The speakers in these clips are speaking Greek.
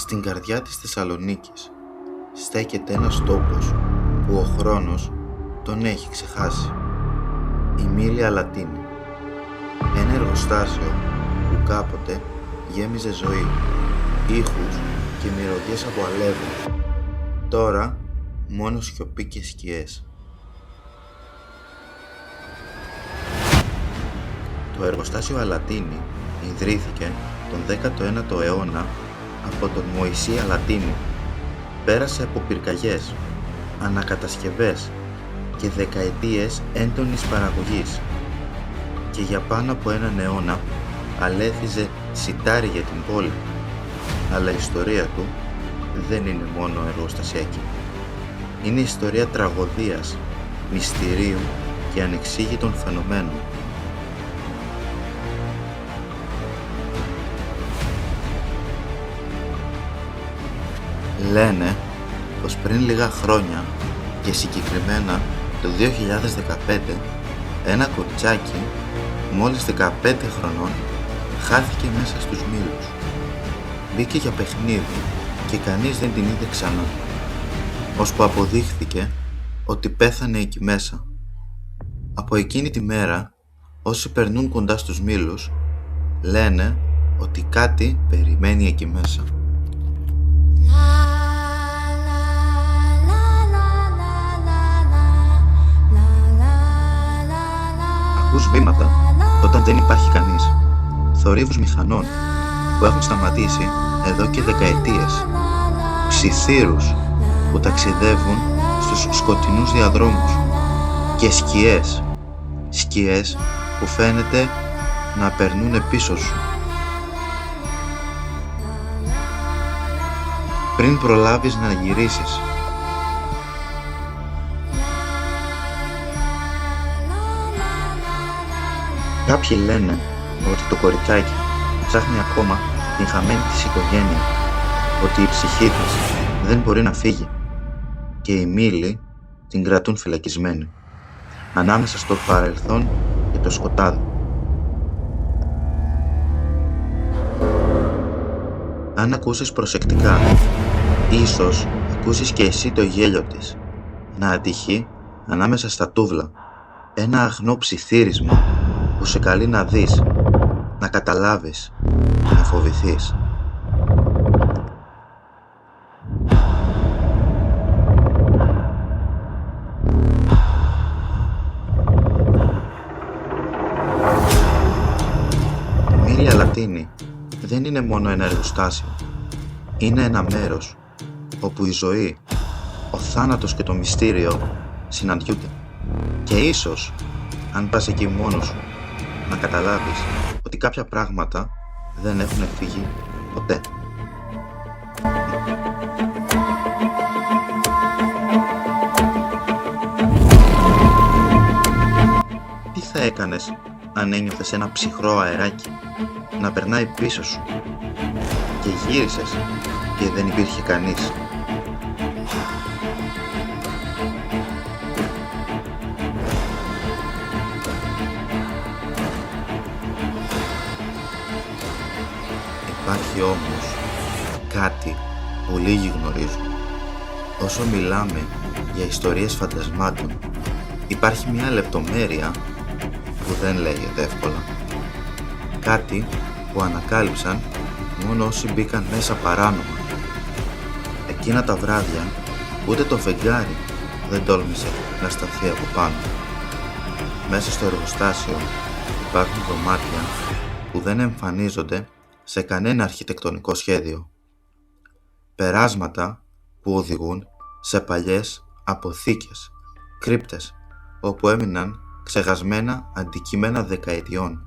Στην καρδιά της Θεσσαλονίκης στέκεται ένας τόπος που ο χρόνος τον έχει ξεχάσει. Η Μήλια Λατίνη. Ένα εργοστάσιο που κάποτε γέμιζε ζωή, ήχους και μυρωδιές από αλεύρι. Τώρα μόνο σιωπή και σκιές. Το εργοστάσιο Αλατίνη ιδρύθηκε τον 19ο αιώνα από τον Μωυσή Αλατίνη. Πέρασε από πυρκαγιές, ανακατασκευές και δεκαετίες έντονης παραγωγής και για πάνω από έναν αιώνα αλέθιζε σιτάρι για την πόλη. Αλλά η ιστορία του δεν είναι μόνο εργοστασιακή. Είναι ιστορία τραγωδίας, μυστηρίου και ανεξήγητων φαινομένων. Λένε πως πριν λίγα χρόνια και συγκεκριμένα το 2015 ένα κοριτσάκι μόλις 15 χρονών χάθηκε μέσα στους μήλους. Μπήκε για παιχνίδι και κανείς δεν την είδε ξανά, ώσπου αποδείχθηκε ότι πέθανε εκεί μέσα. Από εκείνη τη μέρα όσοι περνούν κοντά στους μήλους λένε ότι κάτι περιμένει εκεί μέσα. Ακούς βήματα όταν δεν υπάρχει κανείς, θορύβους μηχανών που έχουν σταματήσει εδώ και δεκαετίες, ψιθύρους που ταξιδεύουν στους σκοτεινούς διαδρόμους και σκιές που φαίνεται να περνούν πίσω σου. Πριν προλάβεις να γυρίσεις. Κάποιοι λένε ότι το κοριτσάκι ψάχνει ακόμα την χαμένη της οικογένεια, ότι η ψυχή της δεν μπορεί να φύγει και οι μήλοι την κρατούν φυλακισμένη ανάμεσα στο παρελθόν και το σκοτάδι. Αν ακούσεις προσεκτικά, ίσως ακούσεις και εσύ το γέλιο της να ατυχεί ανάμεσα στα τούβλα, ένα αγνό ψιθύρισμα που σε καλεί να δεις, να καταλάβεις, να φοβηθείς. Η Μήλια Λατίνη δεν είναι μόνο ένα εργοστάσιο. Είναι ένα μέρος όπου η ζωή, ο θάνατος και το μυστήριο συναντιούνται. Και ίσως, αν πας εκεί μόνος σου, να καταλάβεις ότι κάποια πράγματα δεν έχουν φύγει ποτέ. Τι θα έκανες αν ένιωθες ένα ψυχρό αεράκι να περνάει πίσω σου και γύρισες και δεν υπήρχε κανείς? Υπάρχει όμως κάτι που λίγοι γνωρίζουν. Όσο μιλάμε για ιστορίες φαντασμάτων, υπάρχει μια λεπτομέρεια που δεν λέγεται εύκολα. Κάτι που ανακάλυψαν μόνο όσοι μπήκαν μέσα παράνομα. Εκείνα τα βράδια ούτε το φεγγάρι δεν τόλμησε να σταθεί από πάνω. Μέσα στο εργοστάσιο υπάρχουν δωμάτια που δεν εμφανίζονται σε κανένα αρχιτεκτονικό σχέδιο. Περάσματα που οδηγούν σε παλιές αποθήκες, κρύπτες, όπου έμειναν ξεχασμένα αντικείμενα δεκαετιών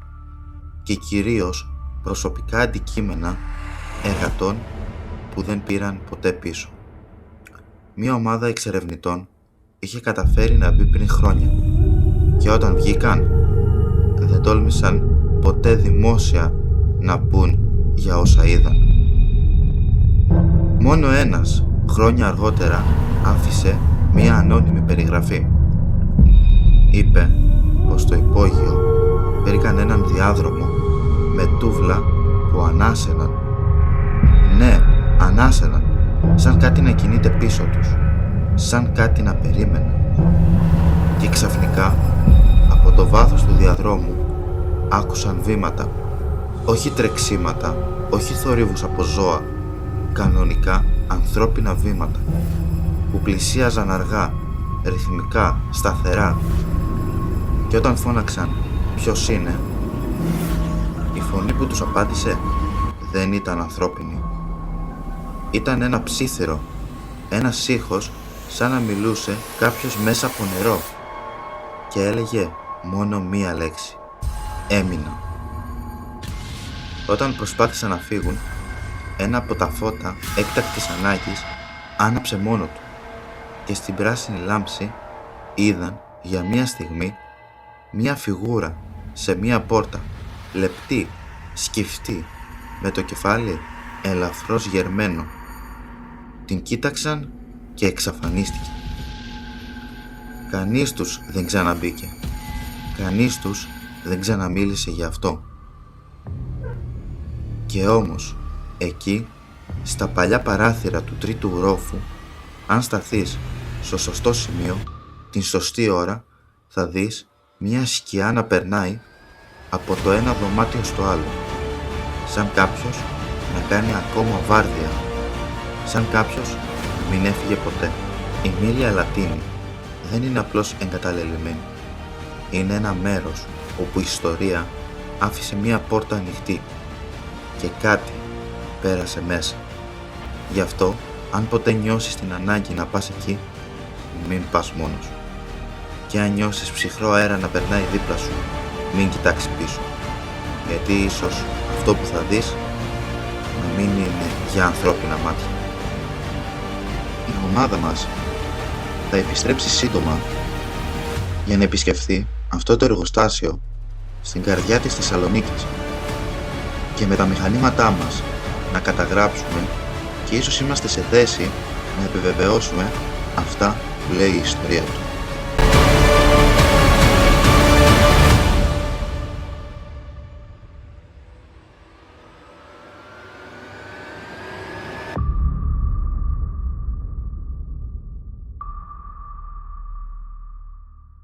και κυρίως προσωπικά αντικείμενα εργατών που δεν πήραν ποτέ πίσω. Μία ομάδα εξερευνητών είχε καταφέρει να μπει πριν χρόνια και όταν βγήκαν δεν τόλμησαν ποτέ δημόσια να πουν για όσα είδαν. Μόνο ένας χρόνια αργότερα άφησε μία ανώνυμη περιγραφή. Είπε πως στο υπόγειο βρήκαν έναν διάδρομο με τούβλα που ανάσαιναν. Ναι, ανάσαναν, σαν κάτι να κινείται πίσω τους, σαν κάτι να περίμεναν. Και ξαφνικά, από το βάθος του διαδρόμου, άκουσαν βήματα, όχι τρεξίματα, όχι θορύβους από ζώα, κανονικά ανθρώπινα βήματα, που πλησίαζαν αργά, ρυθμικά, σταθερά. Και όταν φώναξαν «Ποιος είναι?», η φωνή που τους απάντησε δεν ήταν ανθρώπινη. Ήταν ένα ψίθυρο, ένας ήχος σαν να μιλούσε κάποιος μέσα από νερό και έλεγε μόνο μία λέξη: «Έμεινα». Όταν προσπάθησαν να φύγουν, ένα από τα φώτα έκτακτης ανάγκης άναψε μόνο του και στην πράσινη λάμψη είδαν για μία στιγμή μία φιγούρα σε μία πόρτα, λεπτή, σκυφτή, με το κεφάλι ελαφρώς γερμένο. Την κοίταξαν και εξαφανίστηκε. Κανείς τους δεν ξαναμπήκε. Κανείς τους δεν ξαναμίλησε για αυτό. Και όμως, εκεί, στα παλιά παράθυρα του τρίτου ορόφου, αν σταθείς στο σωστό σημείο, την σωστή ώρα, θα δεις μια σκιά να περνάει από το ένα δωμάτιο στο άλλο, σαν κάποιος να κάνει ακόμα βάρδια, σαν κάποιος να μην έφυγε ποτέ. Η Μίλια Λατίνη δεν είναι απλώς εγκαταλελειμμένη. Είναι ένα μέρος όπου η ιστορία άφησε μία πόρτα ανοιχτή και κάτι πέρασε μέσα. Γι' αυτό, αν ποτέ νιώσεις την ανάγκη να πας εκεί, μην πας μόνος. Και αν νιώσεις ψυχρό αέρα να περνάει δίπλα σου, μην κοιτάξεις πίσω. Γιατί ίσως αυτό που θα δεις να μην είναι για ανθρώπινα μάτια. Η ομάδα μας θα επιστρέψει σύντομα για να επισκεφθεί αυτό το εργοστάσιο στην καρδιά της Θεσσαλονίκης και με τα μηχανήματά μας να καταγράψουμε και ίσως είμαστε σε θέση να επιβεβαιώσουμε αυτά που λέει η ιστορία του.